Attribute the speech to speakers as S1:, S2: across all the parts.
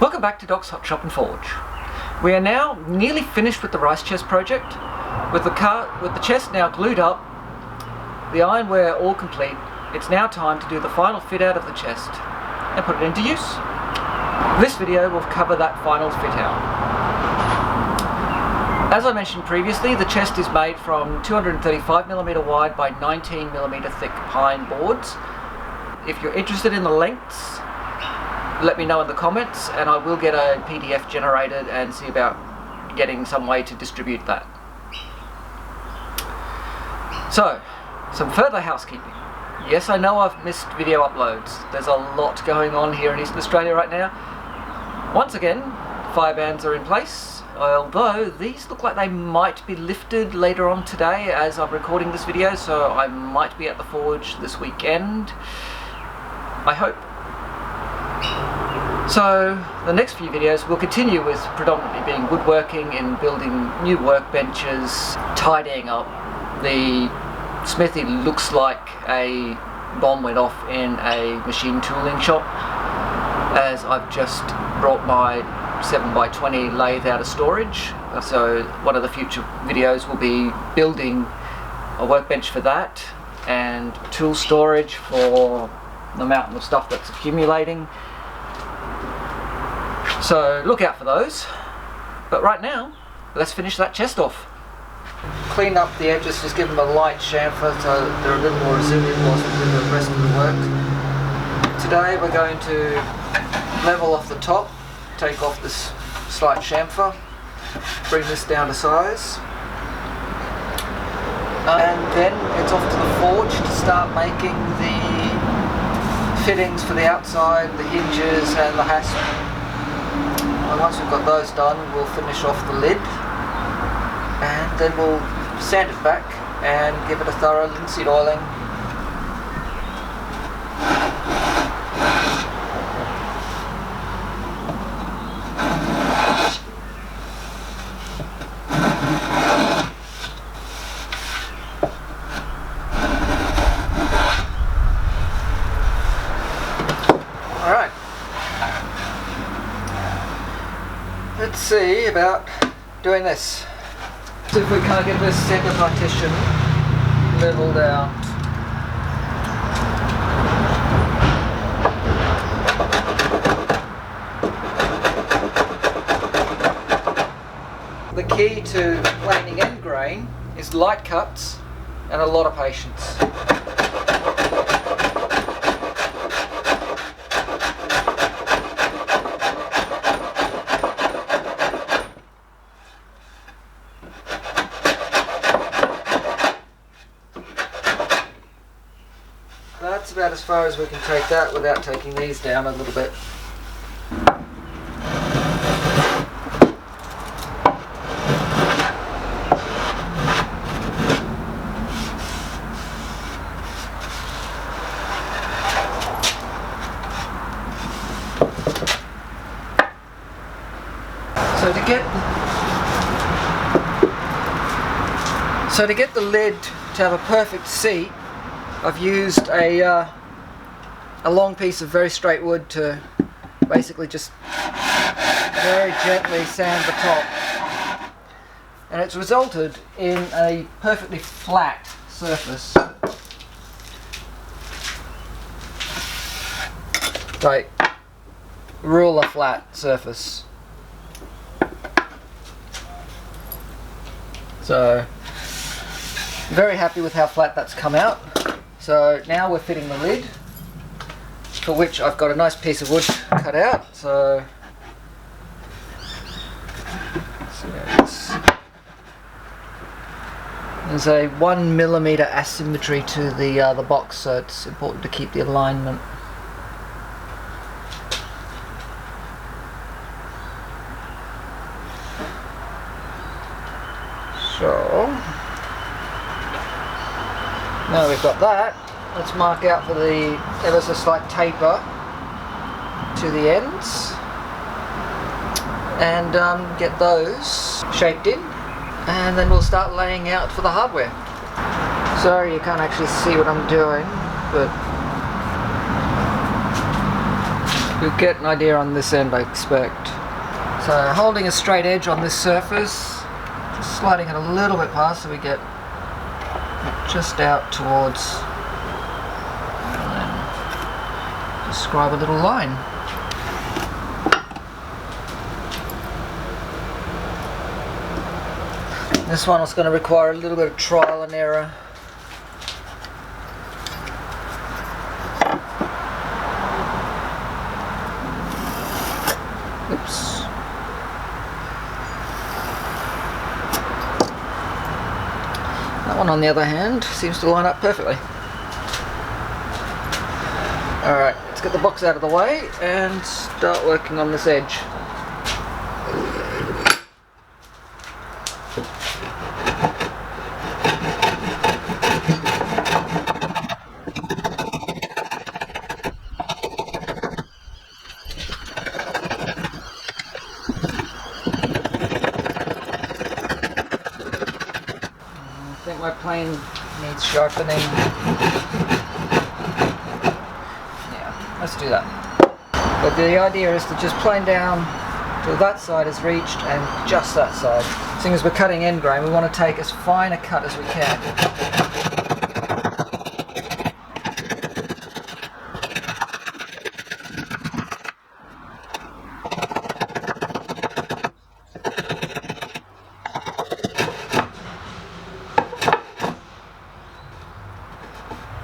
S1: Welcome back to Doc's Hotshop and Forge. We are now nearly finished with the rice chest project. With the chest now glued up, the ironware all complete, it's now time to do the final fit out of the chest and put it into use. This video will cover that final fit out. As I mentioned previously, the chest is made from 235mm wide by 19mm thick pine boards. If you're interested in the lengths, let me know in the comments and I will get a PDF generated and see about getting some way to distribute that. So, some further housekeeping. Yes, I know I've missed video uploads. There's a lot going on here in Eastern Australia right now. Once again, fire bans are in place, although these look like they might be lifted later on today as I'm recording this video, so I might be at the forge this weekend. I hope. So the next few videos will continue with predominantly being woodworking and building new workbenches, tidying up. The smithy looks like a bomb went off in a machine tooling shop, as I've just brought my 7x20 lathe out of storage. So one of the future videos will be building a workbench for that and tool storage for the mountain of stuff that's accumulating. So look out for those. But right now, let's finish that chest off. Clean up the edges, just give them a light chamfer so they're a little more resilient whilst we do the rest of the work. Today we're going to level off the top, take off this slight chamfer, bring this down to size, and then it's off to the forge to start making the fittings for the outside, the hinges and the hasp. And once we've got those done, we'll finish off the lid and then we'll sand it back and give it a thorough linseed oiling. Alright. Let's see about doing this. See if we can't get this center partition leveled out. The key to planing end grain is light cuts and a lot of patience. That's about as far as we can take that without taking these down a little bit. So to get the lid to have a perfect seat, I've used a long piece of very straight wood to basically just very gently sand the top, and it's resulted in a perfectly flat surface, like ruler flat surface. So very happy with how flat that's come out. So now we're fitting the lid, for which I've got a nice piece of wood cut out. So there's a 1mm asymmetry to the box, so it's important to keep the alignment. So now we've got that, let's mark out for the ever so slight taper to the ends and get those shaped in, and then we'll start laying out for the hardware. Sorry you can't actually see what I'm doing, but You'll get an idea on this end, I expect. So holding a straight edge on this surface, just sliding it a little bit past so we get it just out towards, and then describe a little line. This one is going to require a little bit of trial and error. Oops. That one, on the other hand, seems to line up perfectly. Alright, let's get the box out of the way and start working on this edge. I think my plane needs sharpening. Yeah, let's do that. But the idea is to just plane down till that side is reached and just that side. Seeing as we're cutting end grain, we want to take as fine a cut as we can.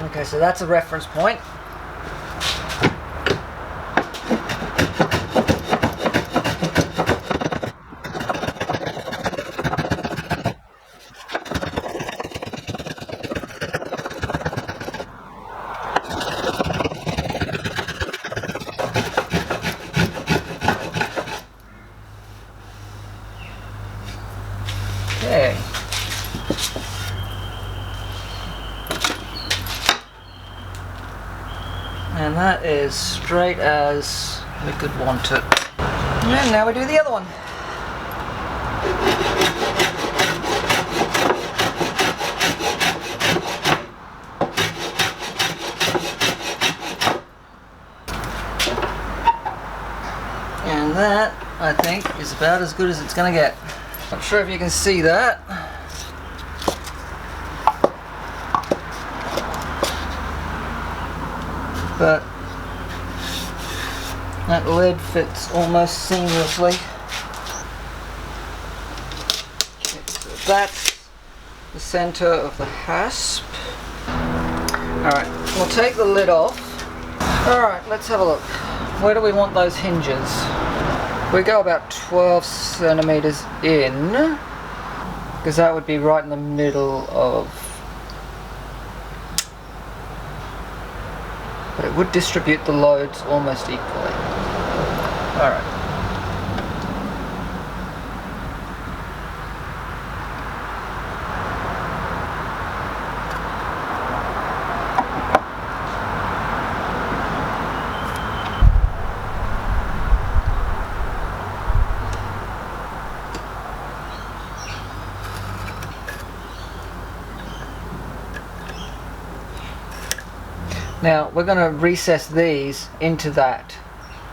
S1: Okay, so that's a reference point. Okay. And that is straight as we could want it. And now we do the other one. And that, I think, is about as good as it's going to get. Not sure if you can see that. But that lid fits almost seamlessly. So that's the center of the hasp. Alright, we'll take the lid off. Alright, let's have a look. Where do we want those hinges? We go about 12 centimeters in, because that would be right in the middle of, but it would distribute the loads almost equally. Alright. Now we're going to recess these into that,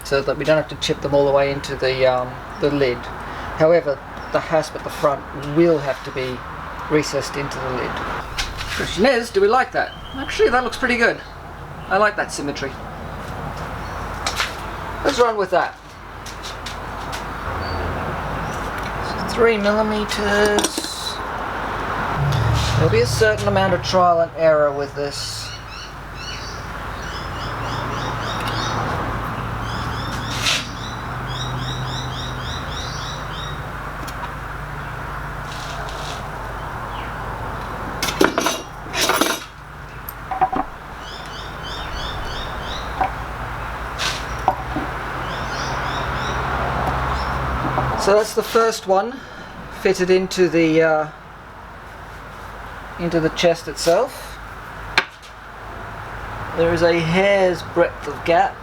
S1: so that we don't have to chip them all the way into the lid. However, the hasp at the front will have to be recessed into the lid. Question is, do we like that? Actually, that looks pretty good. I like that symmetry. Let's run with that. So 3 millimeters. There'll be a certain amount of trial and error with this. So that's the first one fitted into the chest itself. There is a hair's breadth of gap.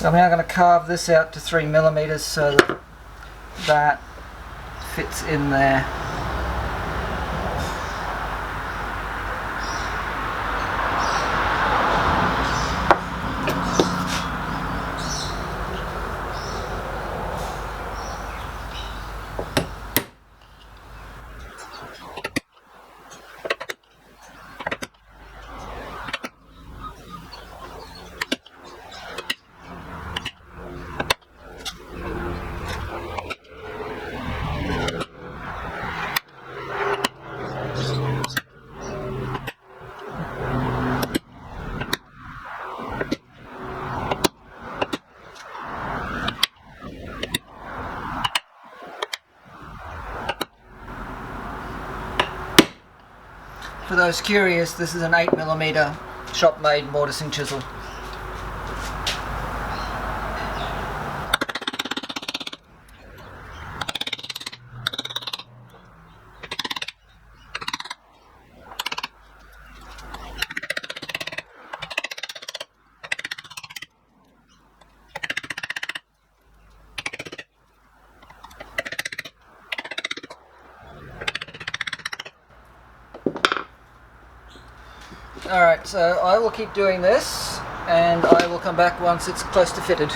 S1: I'm now going to carve this out to 3mm so that that fits in there. For those curious, this is an 8mm shop-made mortising chisel. Alright, so I will keep doing this and I will come back once it's close to fitted.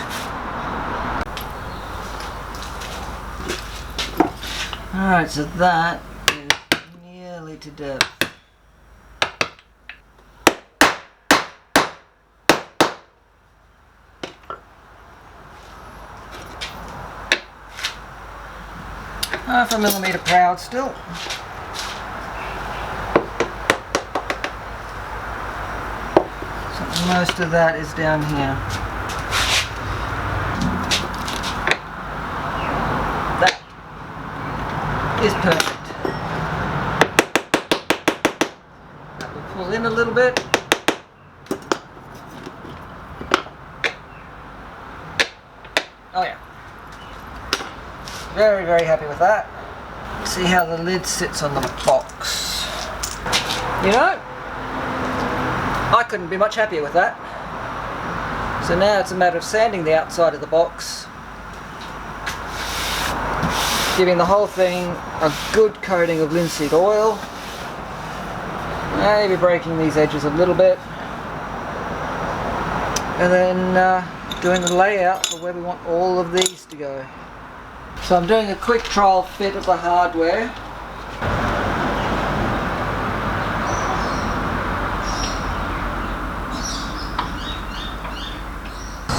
S1: Alright, so that is nearly to depth. Half a millimetre proud still. Most of that is down here. That is perfect. I will pull in a little bit. Oh yeah. Very, very happy with that. See how the lid sits on the box. You know, I couldn't be much happier with that. So now it's a matter of sanding the outside of the box, giving the whole thing a good coating of linseed oil, maybe breaking these edges a little bit, and then doing the layout for where we want all of these to go. So I'm doing a quick trial fit of the hardware.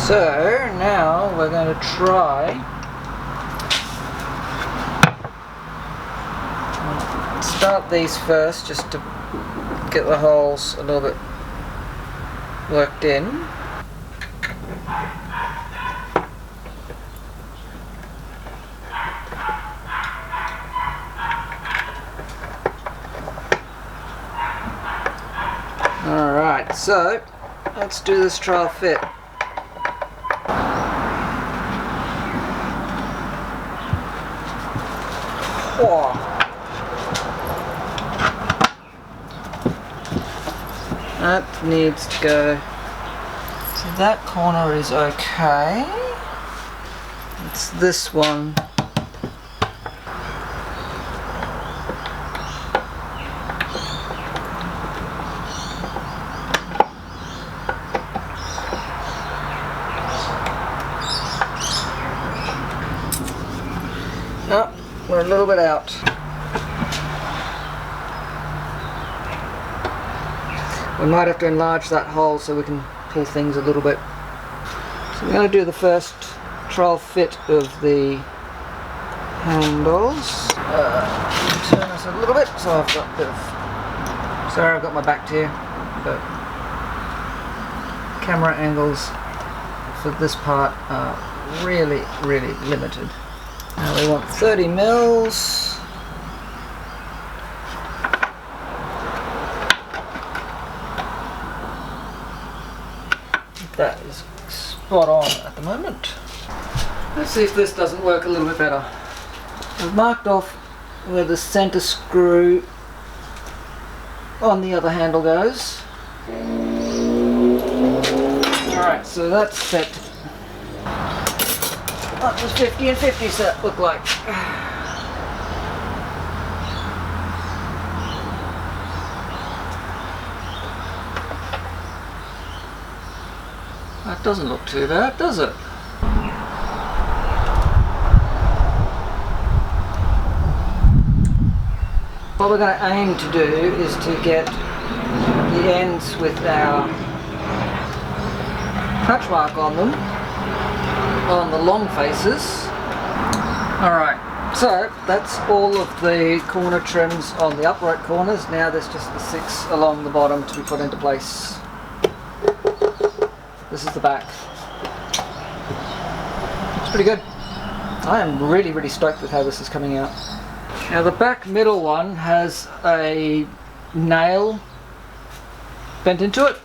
S1: So now we're going to try start these first just to get the holes a little bit worked in. Alright, so let's do this trial fit. Oh. That needs to go. So that corner is okay. It's this one. Oh, we're a little bit out. We might have to enlarge that hole so we can pull things a little bit. So we're going to do the first trial fit of the handles. Turn this a little bit so I've got a bit of... Sorry, I've got my back to you, but camera angles for this part are really, really limited. Now we want 30 mils. That is spot on at the moment. Let's see if this doesn't work a little bit better. I've marked off where the center screw on the other handle goes. Alright, so that's set. That was 50 and 50 set look like. That doesn't look too bad, does it? What we're going to aim to do is to get the ends with our patch mark on them, on the long faces. Alright, so that's all of the corner trims on the upright corners. Now there's just the 6 along the bottom to be put into place. This is the back. It's pretty good. I am really stoked with how this is coming out. Now the back middle one has a nail bent into it.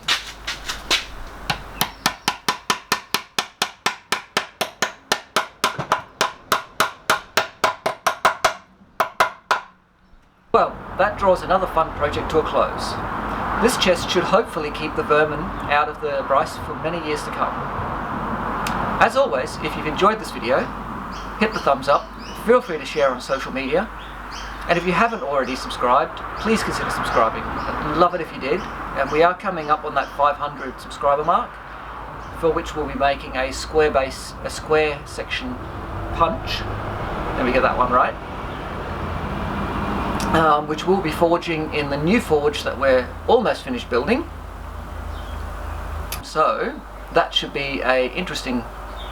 S1: Well, that draws another fun project to a close. This chest should hopefully keep the vermin out of the Bryce for many years to come. As always, if you've enjoyed this video, hit the thumbs up, feel free to share on social media, and if you haven't already subscribed, please consider subscribing. I'd love it if you did, and we are coming up on that 500 subscriber mark, for which we'll be making a square section punch. Let me get that one right. Which we'll be forging in the new forge that we're almost finished building. So that should be an interesting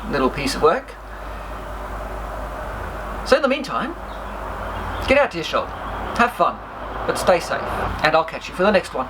S1: little piece of work. So in the meantime, get out to your shop, have fun, but stay safe, and I'll catch you for the next one.